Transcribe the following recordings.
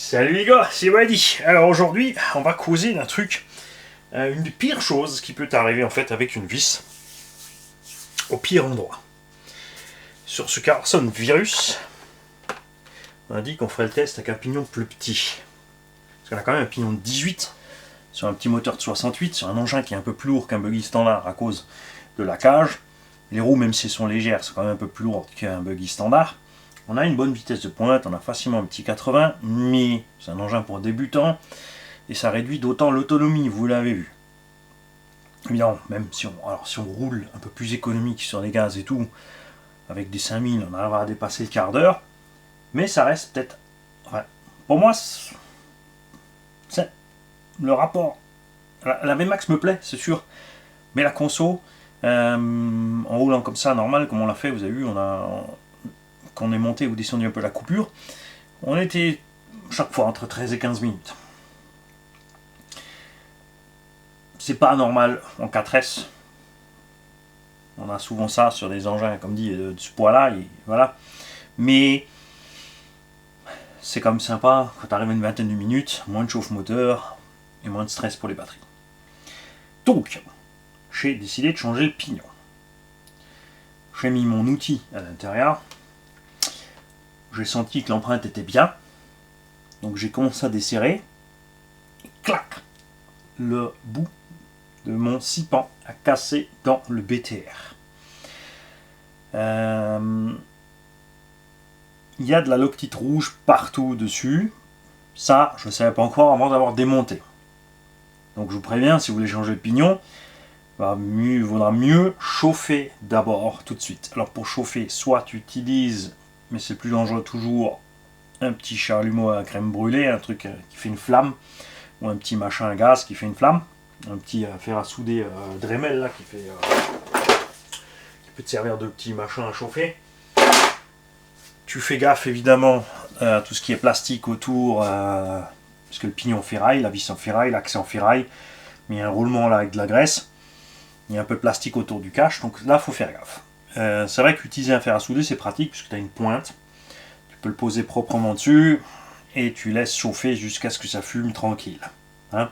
Salut les gars, c'est Wadi. Alors aujourd'hui, on va causer d'un truc, une des pires choses qui peut t'arriver en fait avec une vis, au pire endroit. Sur ce Carson Virus, on a dit qu'on ferait le test avec un pignon plus petit. Parce qu'on a quand même un pignon de 18 sur un petit moteur de 68, sur un engin qui est un peu plus lourd qu'un buggy standard à cause de la cage. Les roues, même si elles sont légères, sont quand même un peu plus lourdes qu'un buggy standard. On a une bonne vitesse de pointe, on a facilement un petit 80, mais c'est un engin pour débutants et ça réduit d'autant l'autonomie, vous l'avez vu. Bien, même si on roule un peu plus économique sur les gaz et tout, avec des 5000, on arrivera à dépasser le quart d'heure, mais ça reste peut-être. Enfin, pour moi, c'est le rapport. La VMAX me plaît, c'est sûr, mais la conso, en roulant comme ça, normal, comme on l'a fait, vous avez vu, quand on est monté ou descendu un peu la coupure, on était chaque fois entre 13 et 15 minutes. C'est pas normal en 4S. On a souvent ça sur des engins, comme dit, de ce poids-là, et voilà. Mais c'est quand même sympa quand tu arrives à une vingtaine de minutes, moins de chauffe-moteur et moins de stress pour les batteries. Donc, j'ai décidé de changer le pignon. J'ai mis mon outil à l'intérieur. J'ai senti que l'empreinte était bien. Donc j'ai commencé à desserrer. Et clac, le bout de mon scie pan a cassé dans le BTR. Il y a de la loctite rouge partout dessus. Ça, je ne savais pas encore avant d'avoir démonté. Donc je vous préviens, si vous voulez changer le pignon, il vaudra mieux chauffer d'abord tout de suite. Alors pour chauffer, soit tu utilises, mais c'est plus dangereux toujours, un petit chalumeau à crème brûlée, un truc qui fait une flamme, ou un petit machin à gaz qui fait une flamme, un petit fer à souder Dremel là qui peut te servir de petit machin à chauffer. Tu fais gaffe évidemment à tout ce qui est plastique autour, parce que le pignon en ferraille, la vis en ferraille, l'axe en ferraille, mais il y a un roulement là avec de la graisse, il y a un peu de plastique autour du cache, donc là il faut faire gaffe. C'est vrai qu'utiliser un fer à souder c'est pratique puisque tu as une pointe, tu peux le poser proprement dessus et tu laisses chauffer jusqu'à ce que ça fume tranquille. Hein,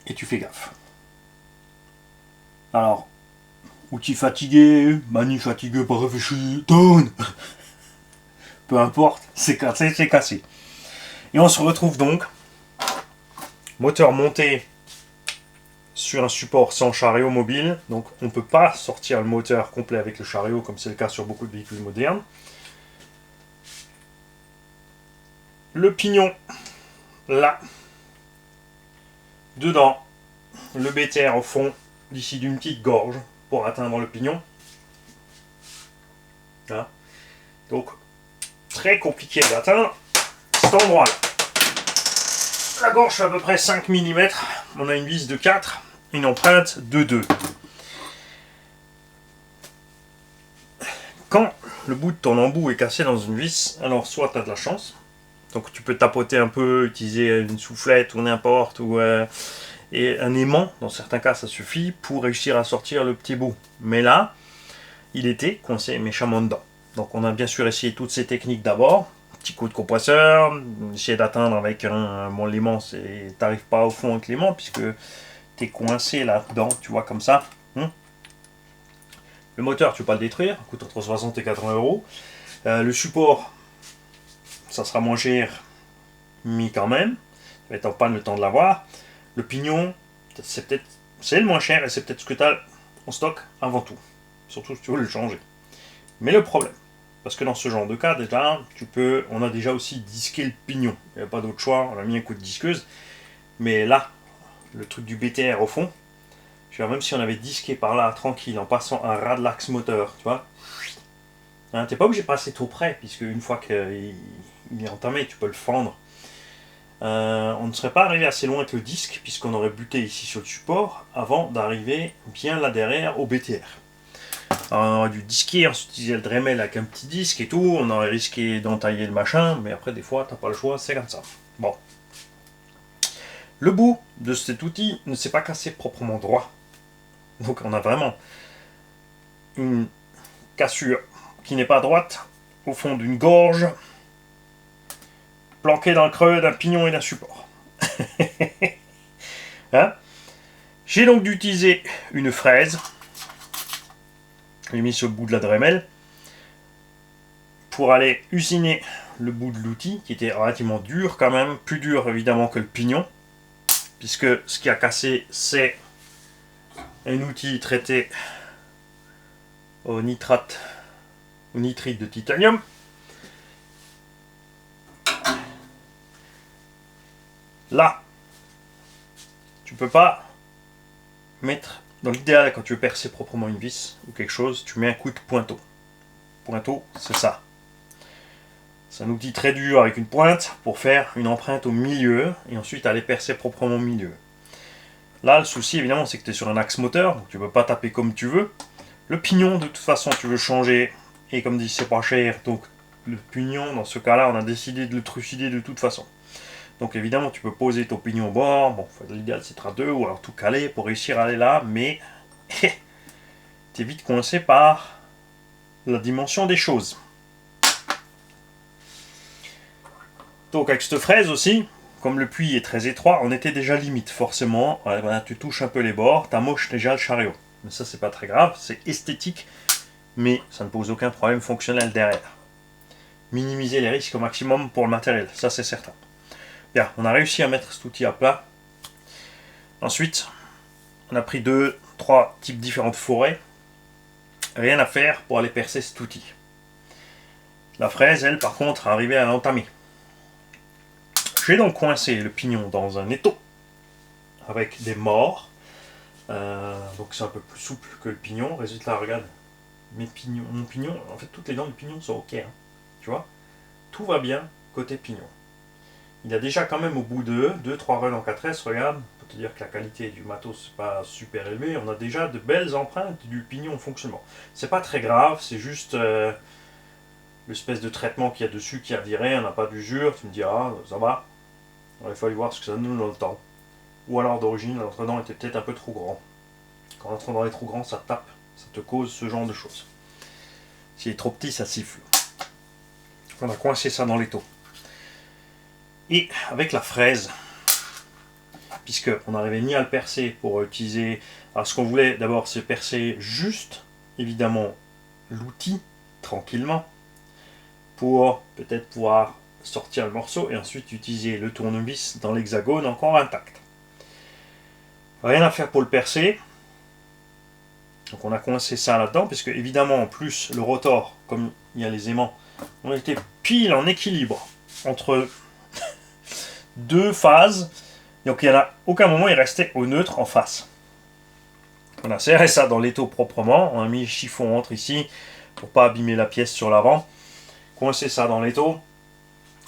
et tu fais gaffe. Alors, outil fatigué, mani fatigué, pas réfléchi, donne. Peu importe, c'est cassé, c'est cassé. Et on se retrouve donc, moteur monté sur un support sans chariot mobile, donc on ne peut pas sortir le moteur complet avec le chariot comme c'est le cas sur beaucoup de véhicules modernes. Le pignon, là, dedans, le BTR au fond, d'ici d'une petite gorge pour atteindre le pignon. Hein, donc, très compliqué d'atteindre cet endroit-là. La gorge fait à peu près 5 mm, on a une vis de 4, une empreinte de 2. Quand le bout de ton embout est cassé dans une vis, alors soit tu as de la chance, donc tu peux tapoter un peu, utiliser une soufflette ou n'importe, ou et un aimant, dans certains cas ça suffit, pour réussir à sortir le petit bout. Mais là, il était coincé méchamment dedans. Donc on a bien sûr essayé toutes ces techniques d'abord. Petit coup de compresseur, essayer d'atteindre avec bon, l'aimant, t'arrives pas au fond avec l'aimant puisque t'es coincé là-dedans, tu vois, comme ça. Le moteur, tu peux pas le détruire, il coûte entre 60 et 80 euros. Le support, ça sera moins cher, mais quand même, ça va être en panne le temps de l'avoir. Le pignon, c'est le moins cher et c'est peut-être ce que tu as en stock avant tout, surtout si tu veux le changer. Mais le problème, parce que dans ce genre de cas, déjà, on a déjà aussi disqué le pignon. Il n'y a pas d'autre choix, on a mis un coup de disqueuse. Mais là, le truc du BTR au fond, même si on avait disqué par là, tranquille, en passant un ras de l'axe moteur, tu vois, hein, t'es pas obligé de passer trop près, puisque une fois qu'il est entamé, tu peux le fendre. On ne serait pas arrivé assez loin avec le disque, puisqu'on aurait buté ici sur le support, avant d'arriver bien là derrière au BTR. Alors, on aurait dû disquer, ensuite utiliser le Dremel avec un petit disque et tout, on aurait risqué d'entailler le machin, mais après des fois t'as pas le choix, c'est comme ça. Bon. Le bout de cet outil ne s'est pas cassé proprement droit. Donc on a vraiment une cassure qui n'est pas droite au fond d'une gorge, planqué dans le creux d'un pignon et d'un support. Hein? J'ai donc dû utiliser une fraise. J'ai mis sur le bout de la Dremel pour aller usiner le bout de l'outil qui était relativement dur quand même, plus dur évidemment que le pignon, puisque ce qui a cassé c'est un outil traité au nitrate, au nitrite de titanium. Là, tu peux pas mettre, dans l'idéal quand tu veux percer proprement une vis ou quelque chose, tu mets un coup de pointeau. Pointeau, c'est ça. C'est un outil très dur avec une pointe pour faire une empreinte au milieu et ensuite aller percer proprement au milieu. Là, le souci évidemment, c'est que tu es sur un axe moteur, donc tu ne peux pas taper comme tu veux. Le pignon, de toute façon, tu veux changer, et comme dit, c'est pas cher, donc le pignon, dans ce cas-là, on a décidé de le trucider de toute façon. Donc évidemment, tu peux poser ton pignon au bord, bon, l'idéal c'est à deux, ou alors tout caler pour réussir à aller là, mais tu es vite coincé par la dimension des choses. Donc avec cette fraise aussi, comme le puits est très étroit, on était déjà limite forcément. Voilà, tu touches un peu les bords, t'amoches déjà le chariot. Mais ça c'est pas très grave, c'est esthétique, mais ça ne pose aucun problème fonctionnel derrière. Minimiser les risques au maximum pour le matériel, ça c'est certain. Bien, on a réussi à mettre cet outil à plat. Ensuite, on a pris 2-3 types différents de forêts. Rien à faire pour aller percer cet outil. La fraise, elle, par contre, est arrivée à l'entamer. J'ai donc coincé le pignon dans un étau avec des morts. Donc c'est un peu plus souple que le pignon. Résultat, regarde, mon pignon, en fait toutes les dents du pignon sont ok. Hein, tu vois, tout va bien côté pignon. Il y a déjà quand même au bout de 2-3 runs en 4S, regarde, pour te dire que la qualité du matos c'est pas super élevée, on a déjà de belles empreintes du pignon en fonctionnement. C'est pas très grave, c'est juste l'espèce de traitement qu'il y a dessus qui a viré, on n'a pas d'usure, tu me diras, ça va. Alors, il fallait voir ce que ça donne dans le temps. Ou alors d'origine, l'entre-dent était peut-être un peu trop grand. Quand l'entre-dent est trop grand, ça tape, ça te cause ce genre de choses. S'il est trop petit, ça siffle. On a coincé ça dans l'étau. Et avec la fraise, puisque on n'arrivait ni à le percer pour utiliser. Alors ce qu'on voulait d'abord, c'est percer juste, évidemment, l'outil tranquillement, pour peut-être pouvoir sortir le morceau et ensuite utiliser le tournevis dans l'hexagone encore intact. Rien à faire pour le percer. Donc on a coincé ça là-dedans, puisque évidemment en plus le rotor, comme il y a les aimants, on était pile en équilibre entre deux phases. Donc il n'y en a aucun moment il restait au neutre en face. On a serré ça dans l'étau proprement, on a mis le chiffon entre ici pour pas abîmer la pièce sur l'avant. Coincé ça dans l'étau.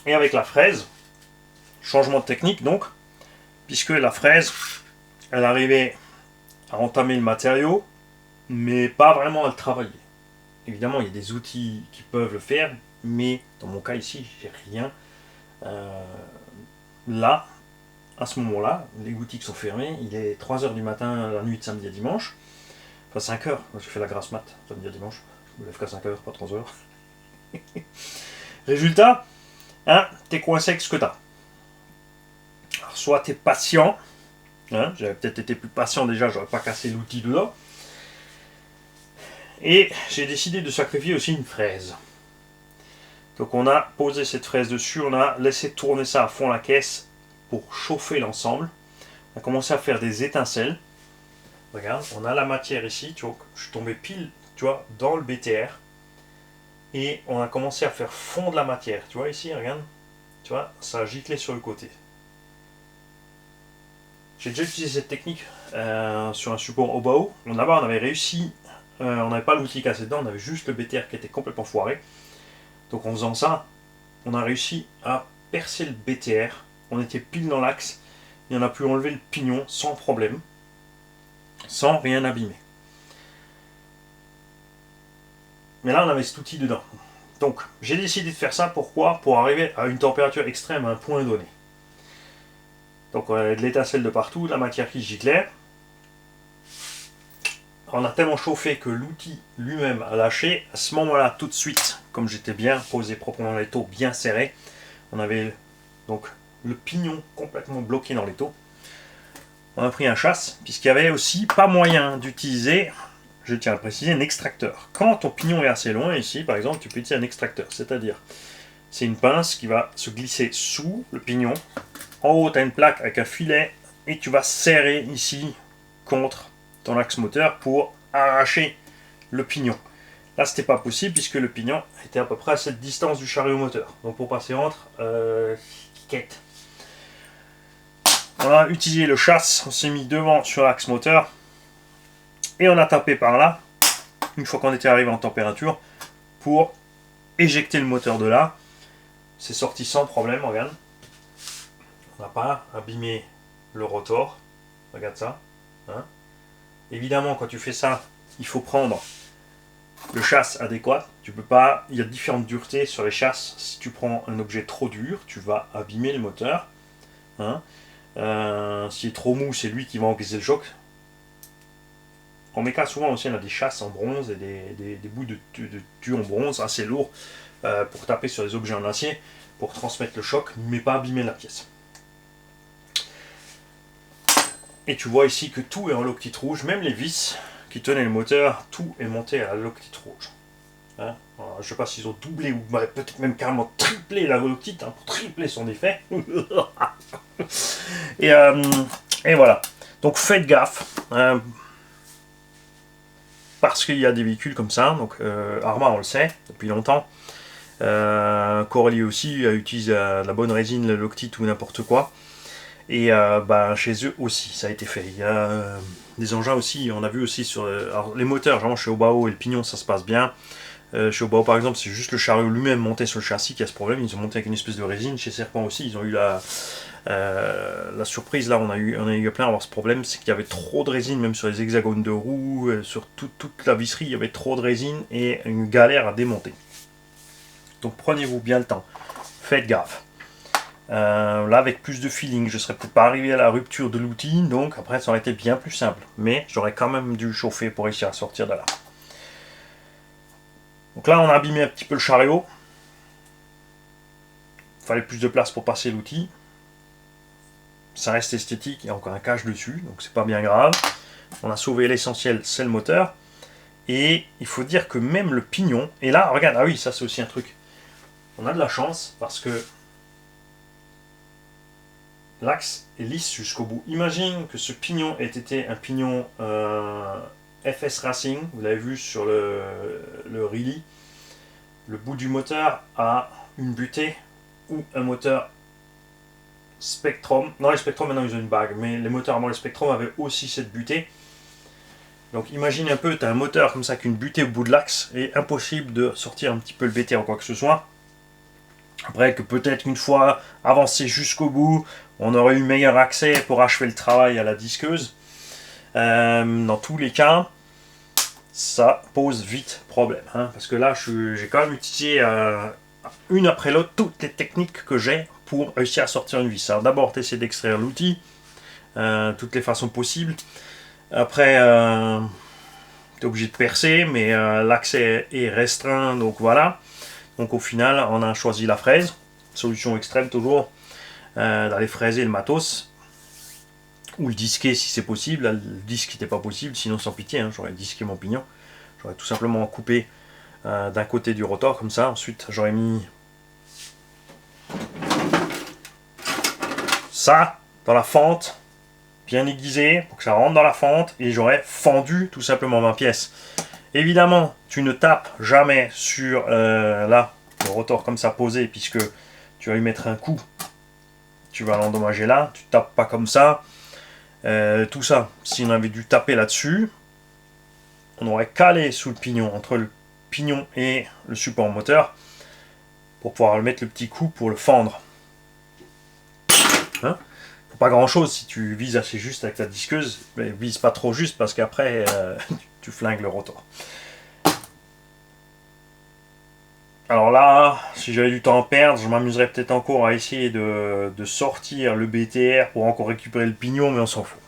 Et avec la fraise, changement de technique donc, puisque la fraise, elle arrivait à entamer le matériau, mais pas vraiment à le travailler. Évidemment, il y a des outils qui peuvent le faire, mais dans mon cas ici, j'ai rien. Là, à ce moment-là, les boutiques sont fermées, il est 3h du matin, la nuit de samedi à dimanche, enfin 5h, je fais la grasse mat, samedi à dimanche, je me lève qu'à 5h, pas 3h. Résultat, hein, t'es coincé avec ce que t'as. Alors, soit t'es patient, hein, j'avais peut-être été plus patient déjà, j'aurais pas cassé l'outil dedans. Et j'ai décidé de sacrifier aussi une fraise. Donc on a posé cette fraise dessus, on a laissé tourner ça à fond la caisse pour chauffer l'ensemble. On a commencé à faire des étincelles. Regarde, on a la matière ici, tu vois, je suis tombé pile, tu vois, dans le BTR. Et on a commencé à faire fondre la matière. Tu vois ici, regarde, tu vois, ça a giclé sur le côté. J'ai déjà utilisé cette technique sur un support Obao. Là-bas, on avait réussi, on n'avait pas l'outil cassé dedans, on avait juste le BTR qui était complètement foiré. Donc en faisant ça, on a réussi à percer le BTR. On était pile dans l'axe et on a pu enlever le pignon sans problème, sans rien abîmer. Mais là, on avait cet outil dedans. Donc, j'ai décidé de faire ça. Pourquoi? Pour arriver à une température extrême à un point donné. Donc, on avait de l'étincelle de partout, la matière qui giclait. On a tellement chauffé que l'outil lui-même a lâché. À ce moment-là, tout de suite, comme j'étais bien posé proprement dans l'étau, bien serré, on avait donc le pignon complètement bloqué dans l'étau. On a pris un chasse, puisqu'il y avait aussi pas moyen d'utiliser, je tiens à le préciser, un extracteur. Quand ton pignon est assez loin, ici par exemple, tu peux utiliser un extracteur, c'est-à-dire c'est une pince qui va se glisser sous le pignon. En haut, tu as une plaque avec un filet et tu vas serrer ici contre ton axe moteur pour arracher le pignon. Là, c'était pas possible puisque le pignon était à peu près à cette distance du chariot moteur. Donc pour passer entre, quiquette. On a utilisé le chasse, on s'est mis devant sur l'axe moteur et on a tapé par là, une fois qu'on était arrivé en température, pour éjecter le moteur de là. C'est sorti sans problème, regarde. On n'a pas abîmé le rotor. Regarde ça. Hein. Évidemment, quand tu fais ça, il faut prendre le chasse adéquat. Tu peux pas. Il y a différentes duretés sur les chasses. Si tu prends un objet trop dur, tu vas abîmer le moteur. Hein. S'il est trop mou, c'est lui qui va encaisser le choc. En méca, souvent aussi, on a des chasses en bronze et des bouts de tues en bronze assez lourds. Pour taper sur les objets en acier, pour transmettre le choc, mais pas abîmer la pièce. Et tu vois ici que tout est en loctite rouge, même les vis qui tenaient le moteur, tout est monté à la loctite rouge. Hein, je ne sais pas s'ils ont doublé ou peut-être même carrément triplé la loctite, hein, pour tripler son effet. et voilà. Donc faites gaffe. Parce qu'il y a des véhicules comme ça, donc Arma on le sait depuis longtemps. Corelli aussi utilise la bonne résine, le loctite ou n'importe quoi. Et chez eux aussi, ça a été fait. Il y a des engins aussi, on a vu aussi sur alors, les moteurs, genre chez Obao et le pignon, ça se passe bien. Chez Obao par exemple, c'est juste le chariot lui-même monté sur le châssis qui a ce problème. Ils ont monté avec une espèce de résine. Chez Serpent aussi, ils ont eu la surprise. Là, on a eu plein à avoir ce problème, c'est qu'il y avait trop de résine, même sur les hexagones de roues, sur toute la visserie, il y avait trop de résine et une galère à démonter. Donc prenez-vous bien le temps, faites gaffe. Là avec plus de feeling, je serais peut-être pas arrivé à la rupture de l'outil, donc après ça aurait été bien plus simple. Mais j'aurais quand même dû chauffer pour réussir à sortir de là. Donc là on a abîmé un petit peu le chariot. Il fallait plus de place pour passer l'outil. Ça reste esthétique, il y a encore un cache dessus, donc c'est pas bien grave. On a sauvé l'essentiel, c'est le moteur. Et il faut dire que même le pignon, et là regarde, ah oui ça c'est aussi un truc. On a de la chance parce que l'axe est lisse jusqu'au bout. Imagine que ce pignon ait été un pignon FS Racing, vous l'avez vu sur le Riley. Le bout du moteur a une butée ou un moteur Spectrum. Non, les Spectrum maintenant ils ont une bague, mais les moteurs avant les Spectrum avaient aussi cette butée. Donc imagine un peu, tu as un moteur comme ça avec une butée au bout de l'axe et impossible de sortir un petit peu le BT ou quoi que ce soit. Après que peut-être une fois avancé jusqu'au bout, on aurait eu meilleur accès pour achever le travail à la disqueuse. Dans tous les cas, ça pose vite problème. Hein, parce que là, j'ai quand même utilisé une après l'autre toutes les techniques que j'ai pour réussir à sortir une vis. Alors d'abord, tu essaies d'extraire l'outil, toutes les façons possibles. Après, tu es obligé de percer, mais l'accès est restreint, donc voilà. Donc au final, on a choisi la fraise, solution extrême toujours, d'aller fraiser le matos, ou le disquer si c'est possible. Là, le disque n'était pas possible, sinon sans pitié, hein, j'aurais disqué mon pignon. J'aurais tout simplement coupé d'un côté du rotor, comme ça. Ensuite, j'aurais mis ça dans la fente, bien aiguisé, pour que ça rentre dans la fente, et j'aurais fendu tout simplement ma pièce. Évidemment, tu ne tapes jamais sur là, le rotor comme ça posé, puisque tu vas lui mettre un coup. Tu vas l'endommager là, tu tapes pas comme ça. Tout ça, si on avait dû taper là-dessus, on aurait calé sous le pignon, entre le pignon et le support moteur, pour pouvoir mettre le petit coup pour le fendre. Hein? Pas grand chose si tu vises assez juste avec ta disqueuse, mais vise pas trop juste parce qu'après tu flingues le rotor. Alors là, si j'avais du temps à perdre, je m'amuserais peut-être encore à essayer de sortir le BTR pour encore récupérer le pignon, mais on s'en fout.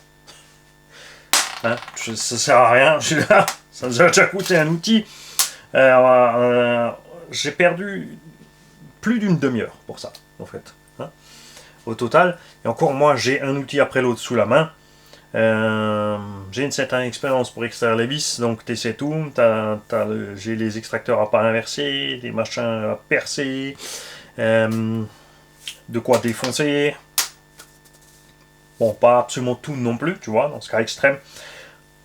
Hein, ça sert à rien, ça nous a déjà coûté un outil. j'ai perdu plus d'une demi-heure pour ça, en fait. Hein, au total. Et encore, moi, j'ai un outil après l'autre sous la main. J'ai une certaine expérience pour extraire les vis, donc tu sais tout. J'ai les extracteurs à pas inverser, des machins à percer, de quoi défoncer. Bon, pas absolument tout non plus, tu vois, dans ce cas extrême.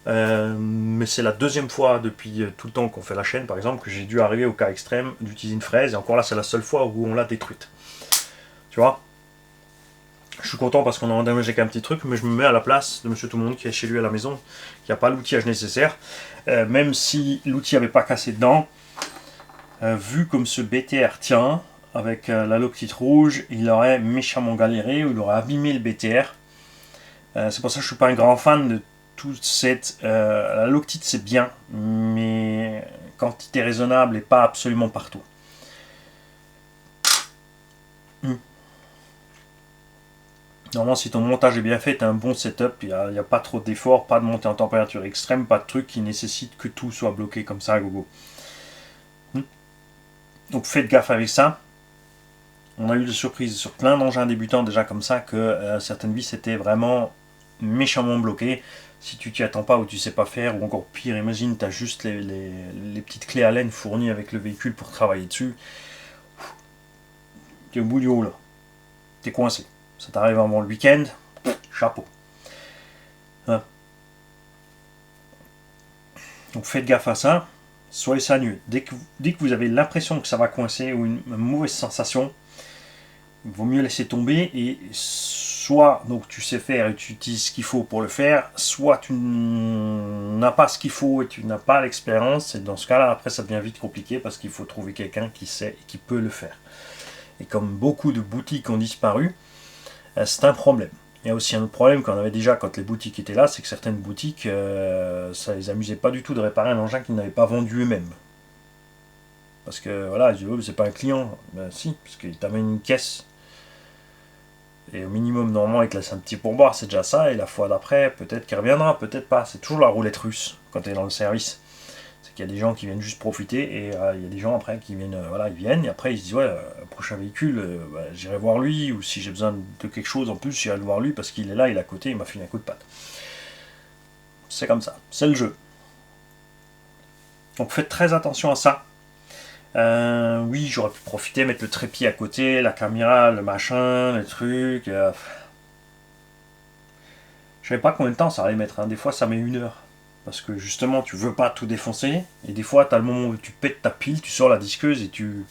Mais c'est la deuxième fois depuis tout le temps qu'on fait la chaîne, par exemple, que j'ai dû arriver au cas extrême d'utiliser une fraise. Et encore là, c'est la seule fois où on l'a détruite. Tu vois, je suis content parce qu'on a endommagé qu'un petit truc, mais je me mets à la place de monsieur tout le monde qui est chez lui à la maison, qui n'a pas l'outillage nécessaire. Même si l'outil n'avait pas cassé dedans, vu comme ce BTR tient, avec la loctite rouge, il aurait méchamment galéré, ou il aurait abîmé le BTR. C'est pour ça que je ne suis pas un grand fan de toute cette... la loctite c'est bien, mais quantité raisonnable et pas absolument partout. Normalement, si ton montage est bien fait, tu as un bon setup, il n'y a pas trop d'efforts, pas de montée en température extrême, pas de trucs qui nécessitent que tout soit bloqué comme ça à gogo. Donc faites gaffe avec ça. On a eu des surprises sur plein d'engins débutants déjà comme ça, que certaines vis étaient vraiment méchamment bloquées. Si tu t'y attends pas ou tu sais pas faire, ou encore pire, imagine, tu as juste les petites clés Allen fournies avec le véhicule pour travailler dessus. Tu es au bout du haut là. Tu es coincé. Ça t'arrive avant le week-end, chapeau. Hein. Donc faites gaffe à ça, soyez sérieux. Dès que vous avez l'impression que ça va coincer ou une mauvaise sensation, il vaut mieux laisser tomber et soit donc tu sais faire et tu utilises ce qu'il faut pour le faire, soit tu n'as pas ce qu'il faut et tu n'as pas l'expérience, et dans ce cas-là, après ça devient vite compliqué parce qu'il faut trouver quelqu'un qui sait et qui peut le faire. Et comme beaucoup de boutiques ont disparu, c'est un problème. Il y a aussi un autre problème qu'on avait déjà quand les boutiques étaient là, c'est que certaines boutiques, ça les amusait pas du tout de réparer un engin qu'ils n'avaient pas vendu eux-mêmes. Parce que voilà, ils disent, oh, c'est pas un client. Ben si, parce qu'il t'amène une caisse. Et au minimum, normalement, il te laisse un petit pourboire, c'est déjà ça. Et la fois d'après, peut-être qu'il reviendra, peut-être pas. C'est toujours la roulette russe quand tu es dans le service. C'est qu'il y a des gens qui viennent juste profiter et il y a des gens après qui viennent, voilà, ils viennent et après ils se disent ouais, prochain véhicule, j'irai voir lui, ou si j'ai besoin de quelque chose en plus, j'irai le voir lui parce qu'il est là, il est à côté, il m'a filé un coup de patte. C'est comme ça, c'est le jeu. Donc faites très attention à ça. Oui, j'aurais pu profiter, mettre le trépied à côté, la caméra, le machin, les trucs. Je savais pas combien de temps ça allait mettre, hein. Des fois ça met 1 heure. Parce que justement, tu veux pas tout défoncer. Et des fois, tu as le moment où tu pètes ta pile, tu sors la disqueuse et tu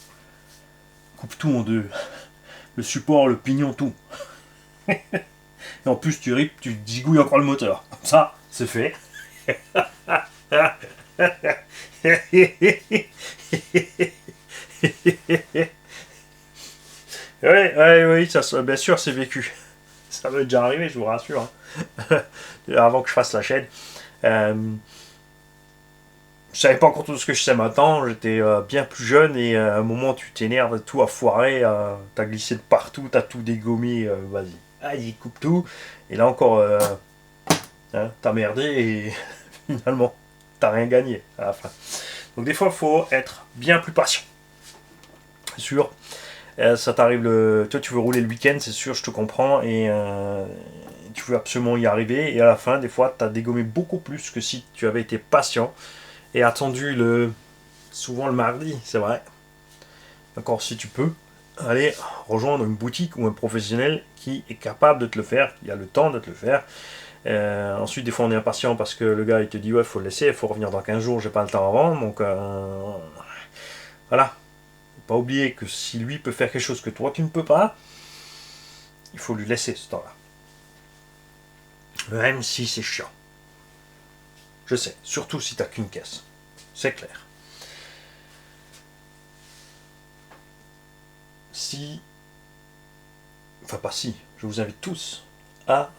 coupes tout en deux. Le support, le pignon, tout. Et en plus, tu ripes, tu zigouilles encore le moteur. Comme ça, c'est fait. Oui, ça, bien sûr, c'est vécu. Ça m'est déjà arrivé, je vous rassure. Hein. Avant que je fasse la chaîne. Je savais pas encore tout ce que je sais maintenant, j'étais bien plus jeune et à un moment tu t'énerves, tout a foiré, t'as glissé de partout, t'as tout dégommé, vas-y, allez, coupe tout. Et là encore, hein, t'as merdé et finalement t'as rien gagné à la fin. Donc des fois il faut être bien plus patient. C'est sûr, ça t'arrive toi tu veux rouler le week-end, c'est sûr, je te comprends, et tu veux absolument y arriver, et à la fin des fois t'as dégommé beaucoup plus que si tu avais été patient et attendu souvent le mardi, c'est vrai. Encore si tu peux, aller rejoindre une boutique ou un professionnel qui est capable de te le faire, qui a le temps de te le faire. Ensuite, des fois on est impatient parce que le gars il te dit ouais, faut le laisser, il faut revenir dans 15 jours, j'ai pas le temps avant, donc voilà. Faut pas oublier que si lui peut faire quelque chose que toi tu ne peux pas, il faut lui laisser ce temps-là. Même si c'est chiant. Je sais, surtout si t'as qu'une caisse. C'est clair. Je vous invite tous à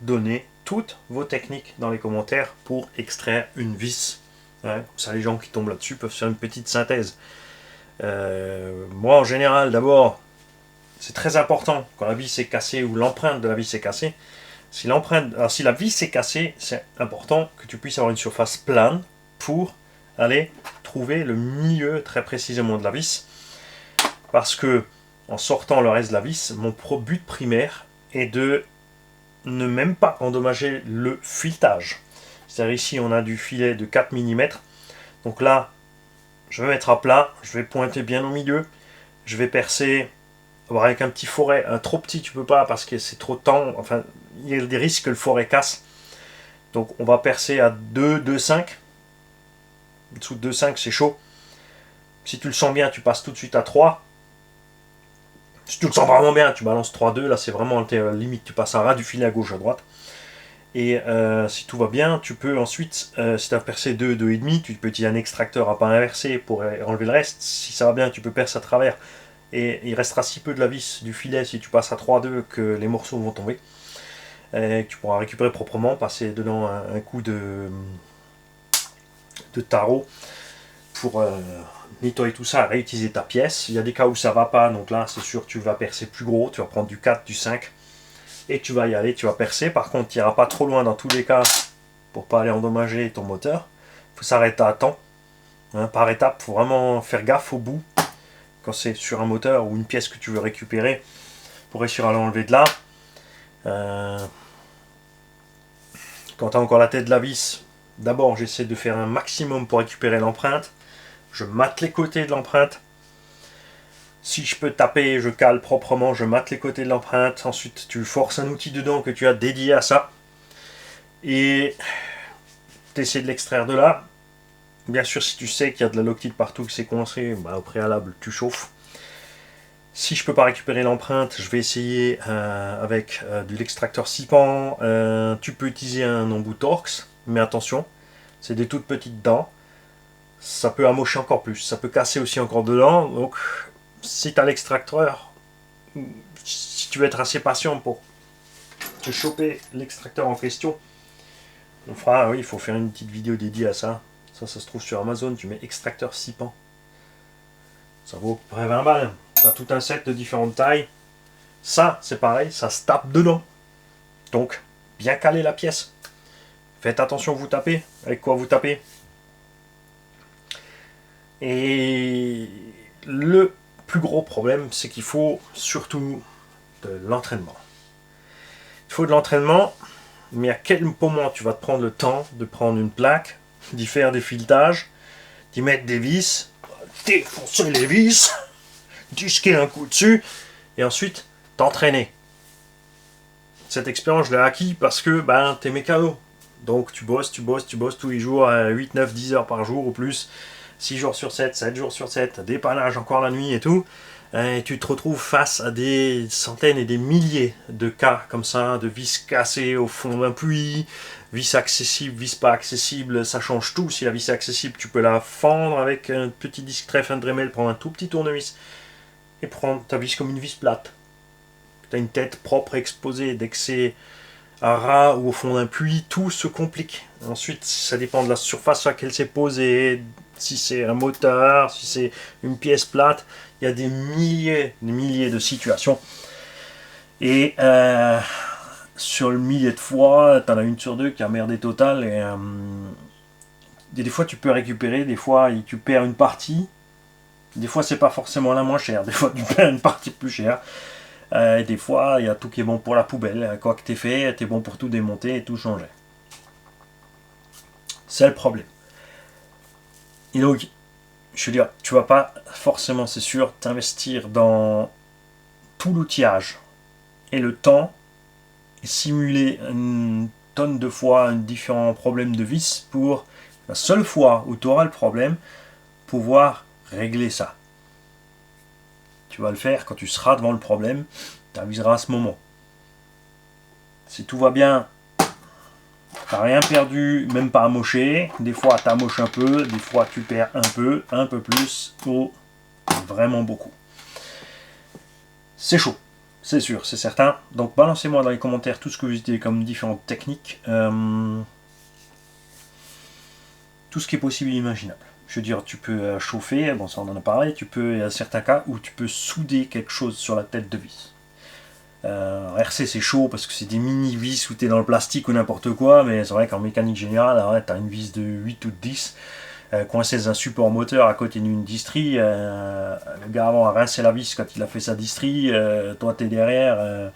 donner toutes vos techniques dans les commentaires pour extraire une vis. Hein, comme ça, les gens qui tombent là-dessus peuvent faire une petite synthèse. Moi, en général, d'abord, c'est très important quand la vis est cassée ou l'empreinte de la vis est cassée. Si la vis est cassée, c'est important que tu puisses avoir une surface plane pour aller trouver le milieu très précisément de la vis. Parce que en sortant le reste de la vis, mon but primaire est de ne même pas endommager le filetage. C'est-à-dire ici on a du filet de 4 mm. Donc là, je vais mettre à plat, je vais pointer bien au milieu, je vais percer avec un petit foret, un trop petit tu peux pas parce que c'est trop tendre, enfin il y a des risques que le foret casse. Donc on va percer à 2, 2,5. En dessous de 2,5 c'est chaud. Si tu le sens bien, tu passes tout de suite à 3. Si tu le sens vraiment bien, tu balances 3,2. Là c'est vraiment limite, tu passes à ras du filet à gauche, à droite. Et si tout va bien, tu peux ensuite, si tu as percé 2, 2,5, tu peux utiliser un extracteur à pas inversé pour enlever le reste. Si ça va bien, tu peux percer à travers. Et il restera si peu de la vis du filet si tu passes à 3,2 que les morceaux vont tomber. Et tu pourras récupérer proprement, passer dedans un coup de tarot pour nettoyer tout ça, réutiliser ta pièce. Il y a des cas où ça va pas, donc là c'est sûr tu vas percer plus gros, tu vas prendre du 4, du 5 et tu vas y aller, tu vas percer. Par contre tu n'iras pas trop loin dans tous les cas pour pas aller endommager ton moteur. Il faut s'arrêter à temps, hein, par étape. Il faut vraiment faire gaffe au bout quand c'est sur un moteur ou une pièce que tu veux récupérer pour réussir à l'enlever de là. Quand tu as encore la tête de la vis, d'abord j'essaie de faire un maximum pour récupérer l'empreinte. Je mate les côtés de l'empreinte. Si je peux taper, je cale proprement, je mate les côtés de l'empreinte. Ensuite, tu forces un outil dedans que tu as dédié à ça. Et tu essaies de l'extraire de là. Bien sûr, si tu sais qu'il y a de la loctite partout, que c'est coincé, bah, au préalable, tu chauffes. Si je peux pas récupérer l'empreinte, je vais essayer avec de l'extracteur Sipan. Tu peux utiliser un embout Torx, mais attention, c'est des toutes petites dents. Ça peut amocher encore plus, ça peut casser aussi encore dedans. Donc, si tu as l'extracteur, si tu veux être assez patient pour te choper l'extracteur en question, on fera, oui, il faut faire une petite vidéo dédiée à ça. Ça se trouve sur Amazon, tu mets extracteur Sipan. Ça vaut à peu près 20 balles. Tu as tout un set de différentes tailles. Ça, c'est pareil, ça se tape dedans. Donc, bien caler la pièce. Faites attention, vous tapez. Avec quoi vous tapez. Et le plus gros problème, c'est qu'il faut surtout de l'entraînement. Il faut de l'entraînement, mais à quel moment tu vas te prendre le temps de prendre une plaque, d'y faire des filetages, d'y mettre des vis, défoncer les vis, disquer un coup dessus, et ensuite t'entraîner. Cette expérience, je l'ai acquis parce que t'es mécano. Donc tu bosses tous les jours, 8, 9, 10 heures par jour ou plus. 6 jours sur 7, 7 jours sur 7, dépannage encore la nuit et tout, et tu te retrouves face à des centaines et des milliers de cas comme ça, de vis cassées au fond d'un puits, vis accessible, vis pas accessible, ça change tout. Si la vis est accessible, tu peux la fendre avec un petit disque trèfle, un Dremel, prendre un tout petit tournevis et prendre ta vis comme une vis plate. Tu as une tête propre exposée, dès que c'est à ras ou au fond d'un puits, tout se complique. Ensuite, ça dépend de la surface sur laquelle c'est posé, si c'est un moteur, si c'est une pièce plate, il y a des milliers de situations. Et sur le millier de fois, tu en as une sur deux qui a merdé total. Et des fois, tu peux récupérer, des fois, tu perds une partie. Des fois, c'est pas forcément la moins chère. Des fois, tu perds une partie plus chère. Et des fois, il y a tout qui est bon pour la poubelle. Quoi que t'aies fait, t'es bon pour tout démonter et tout changer. C'est le problème. Et donc, je veux dire, tu vas pas forcément, c'est sûr, t'investir dans tout l'outillage et le temps et simuler une tonne de fois différents problèmes de vis pour la seule fois où tu auras le problème, pouvoir régler ça. Tu vas le faire quand tu seras devant le problème, tu aviseras à ce moment. Si tout va bien, t'as rien perdu, même pas amoché. Des fois t'amoches un peu, des fois tu perds un peu plus, ou vraiment beaucoup. C'est chaud, c'est sûr, c'est certain. Donc balancez-moi dans les commentaires tout ce que vous utilisez comme différentes techniques. Tout ce qui est possible et imaginable. Je veux dire, tu peux chauffer, bon ça on en a parlé, tu peux, il y a certains cas où tu peux souder quelque chose sur la tête de vis. RC c'est chaud parce que c'est des mini vis où tu es dans le plastique ou n'importe quoi, mais c'est vrai qu'en mécanique générale, tu as une vis de 8 ou de 10, coincé dans un support moteur à côté d'une distrie. Le gars avant a rincé la vis quand il a fait sa distrie. Toi, t'es derrière.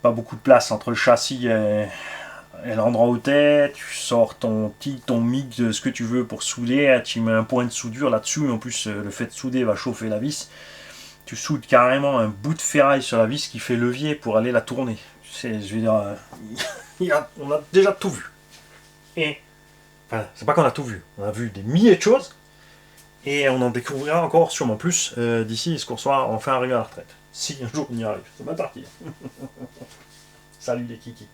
Pas beaucoup de place entre le châssis et l'endroit où t'es. Tu sors ton TIG, ton MIG, ce que tu veux pour souder. Tu mets un point de soudure là-dessus. En plus, le fait de souder va chauffer la vis. Tu soudes carrément un bout de ferraille sur la vis qui fait levier pour aller la tourner. Je veux dire, on a déjà tout vu. Et, enfin, c'est pas qu'on a tout vu. On a vu des milliers de choses. Et on en découvrira encore sûrement plus d'ici ce qu'on soit enfin arrivé à la retraite. Si un jour on y arrive. C'est ma partie. Salut les kikis.